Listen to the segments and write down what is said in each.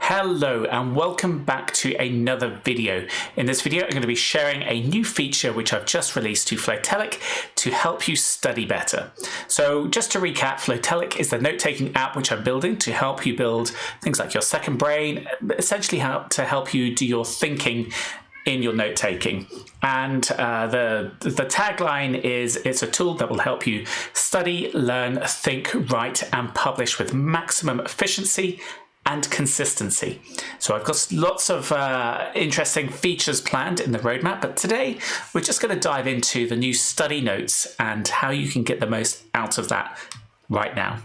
Hello and welcome back to another video. In this video I'm going to be sharing a new feature which I've just released to Flowtelic to help you study better. So just to recap, Flowtelic is the note-taking app which I'm building to help you build things like your second brain, essentially to help you do your thinking in your note-taking. And the tagline is, it's a tool that will help you study, learn, think, write and publish with maximum efficiency and consistency. So I've got lots of interesting features planned in the roadmap, but today we're just going to dive into the new study notes and how you can get the most out of that right now.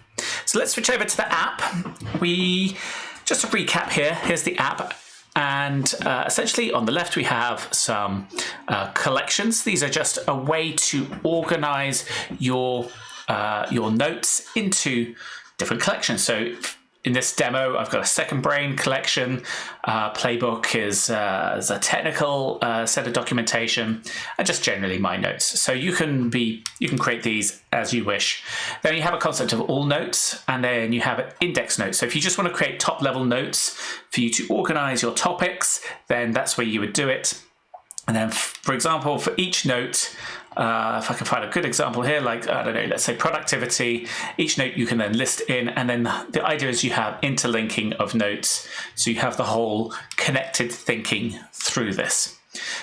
So let's switch over to the app. Just to recap here, here's the app. And essentially on the left we have some collections. These are just a way to organize your notes into different collections. So in this demo, I've got a second brain collection. Playbook is a technical set of documentation, and just generally my notes. So you can create these as you wish. Then you have a concept of all notes, and then you have index notes. So if you just want to create top level notes for you to organize your topics, then that's where you would do it. And then, for example, for each note, if I can find a good example here, like, I don't know, let's say productivity, each note you can then list in, and then the idea is you have interlinking of notes, so you have the whole connected thinking through this.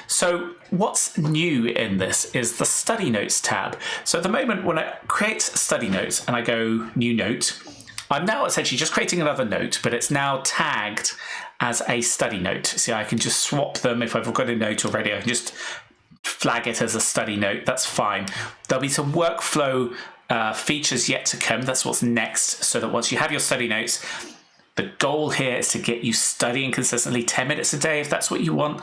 So what's new in this is the study notes tab. So at the moment, when I create study notes and I go new note, I'm now essentially just creating another note, but it's now tagged as a study note. See, I can just swap them. If I've got a note already, I can just flag it as a study note. That's fine. There'll be some workflow features yet to come. That's what's next. So that once you have your study notes, the goal here is to get you studying consistently 10 minutes a day, if that's what you want,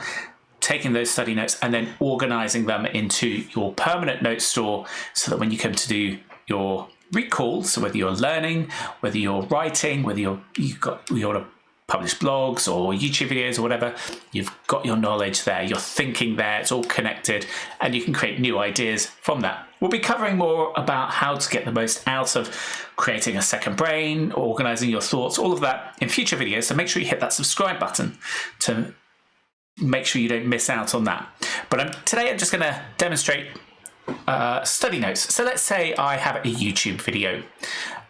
taking those study notes and then organizing them into your permanent note store so that when you come to do your recall, so whether you're learning, whether you're writing, whether you want to publish blogs or YouTube videos or whatever, you've got your knowledge there, you're thinking there, it's all connected, and you can create new ideas from that. We'll be covering more about how to get the most out of creating a second brain, organizing your thoughts, all of that in future videos, so make sure you hit that subscribe button to make sure you don't miss out on that. But today I'm just going to demonstrate study notes. So let's say I have a YouTube video,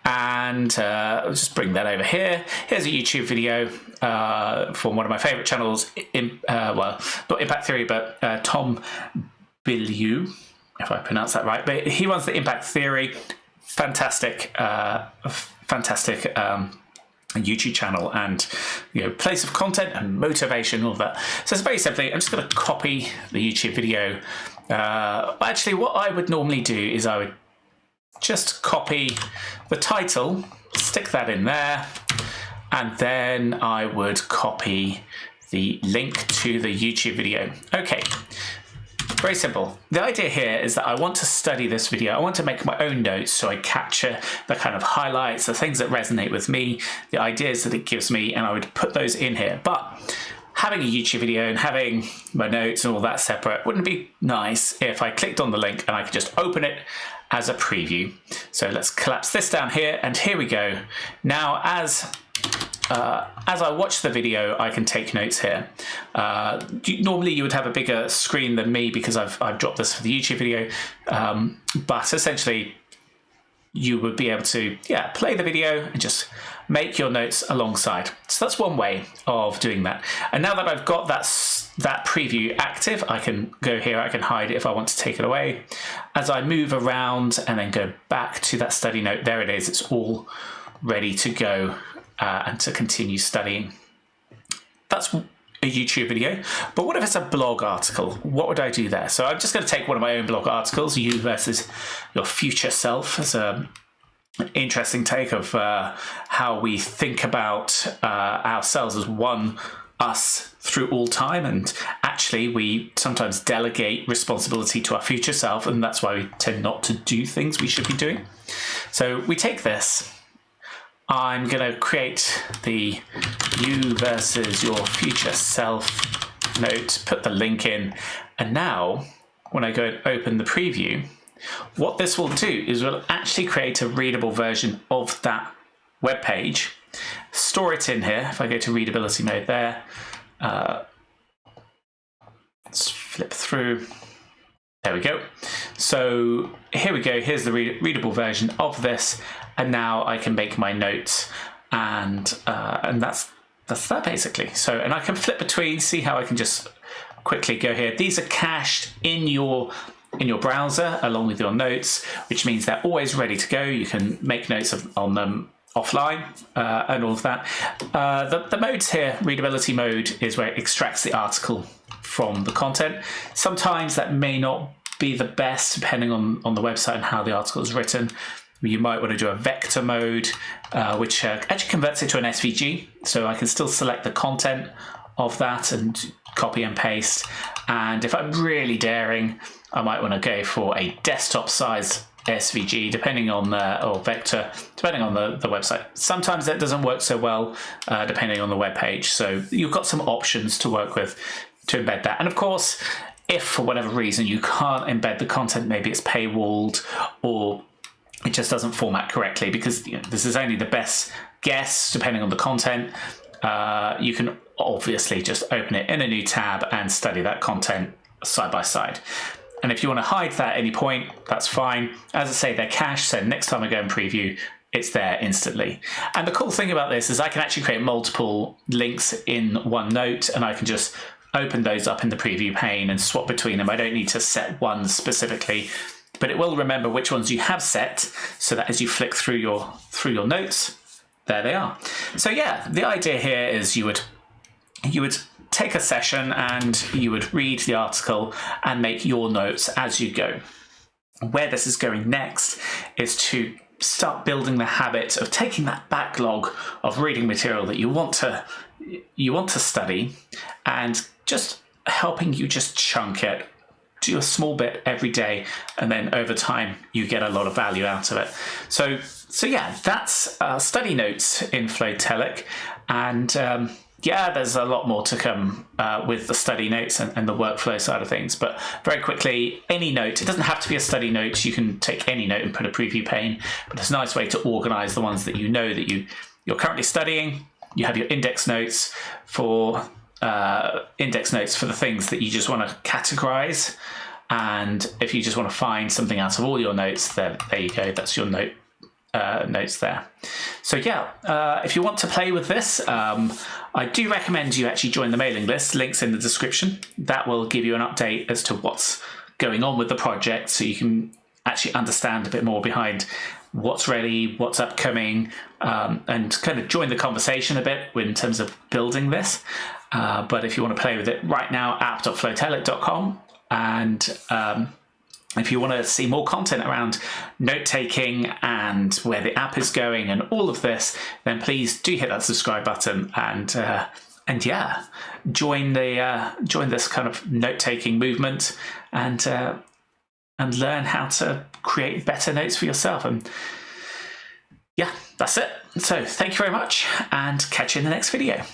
and I'll just bring that over here. Here's a YouTube video from one of my favorite channels, well, not Impact Theory, but Tom Bilyeu, if I pronounce that right. But he runs the Impact Theory, fantastic YouTube channel, and place of content and motivation, all of that. So it's very simply, I'm just going to copy the YouTube video. Actually, what I would normally do is I would just copy the title, stick that in there, and then I would copy the link to the YouTube video. Okay, very simple. The idea here is that I want to study this video. I want to make my own notes, so I capture the kind of highlights, the things that resonate with me, the ideas that it gives me, and I would put those in here. But having a YouTube video and having my notes and all that separate, wouldn't it be nice if I clicked on the link and I could just open it as a preview? So let's collapse this down here, and here we go. Now, as I watch the video, I can take notes here. Normally you would have a bigger screen than me because I've dropped this for the YouTube video, but essentially you would be able to play the video and just make your notes alongside. So that's one way of doing that. And now that I've got that preview active, I can go here, I can hide it if I want to take it away. As I move around and then go back to that study note, there it is, it's all ready to go and to continue studying. That's a YouTube video, but what if it's a blog article? What would I do there? So I'm just going to take one of my own blog articles, You versus Your Future Self, as an interesting take of how we think about ourselves as one us through all time, and actually we sometimes delegate responsibility to our future self, and that's why we tend not to do things we should be doing. So we take this, I'm going to create the You versus Your Future Self note, put the link in, and now when I go and open the preview, what this will do is we'll actually create a readable version of that web page store it in here. If I go to readability mode there, let's flip through. There we go. So here we go. Here's the readable version of this, and now I can make my notes, and that's that basically. So, and I can flip between. See how I can just quickly go here. These are cached in your browser along with your notes, which means they're always ready to go. You can make notes on them offline and all of that. The modes here, readability mode, is where it extracts the article from the content. Sometimes that may not be the best depending on the website and how the article is written. You might want to do a vector mode, which actually converts it to an SVG, so I can still select the content of that and copy and paste. And if I'm really daring, I might want to go for a desktop size SVG, depending on or vector, depending on the website. Sometimes that doesn't work so well, depending on the web page. So you've got some options to work with to embed that. And of course, if for whatever reason you can't embed the content, maybe it's paywalled or it just doesn't format correctly, because this is only the best guess depending on the content. You can obviously just open it in a new tab and study that content side by side. And if you want to hide that at any point, that's fine. As I say, they're cached, so next time I go and preview, it's there instantly. And the cool thing about this is I can actually create multiple links in one note, and I can just open those up in the preview pane and swap between them. I don't need to set one specifically, but it will remember which ones you have set, so that as you flick through your notes, there they are. So yeah, the idea here is you would take a session and you would read the article and make your notes as you go. Where this is going next is to start building the habit of taking that backlog of reading material that you want to study, and just helping you just chunk it. Do a small bit every day, and then over time you get a lot of value out of it. So yeah, that's study notes in Flowtelic, and yeah, there's a lot more to come with the study notes and the workflow side of things. But very quickly, any note, it doesn't have to be a study note. You can take any note and put a preview pane, but it's a nice way to organize the ones that you know that you're currently studying. You have your index notes for the things that you just want to categorize. And if you just want to find something out of all your notes, there you go, that's your notes there. So yeah, if you want to play with this, I do recommend you actually join the mailing list. Links in the description. That will give you an update as to what's going on with the project, so you can actually understand a bit more behind what's ready, what's upcoming, and kind of join the conversation a bit in terms of building this. But if you want to play with it right now, app.flowtelic.com. And if you want to see more content around note-taking and where the app is going and all of this, then please do hit that subscribe button and yeah, join this kind of note-taking movement and learn how to create better notes for yourself. And yeah, that's it. So thank you very much, and catch you in the next video.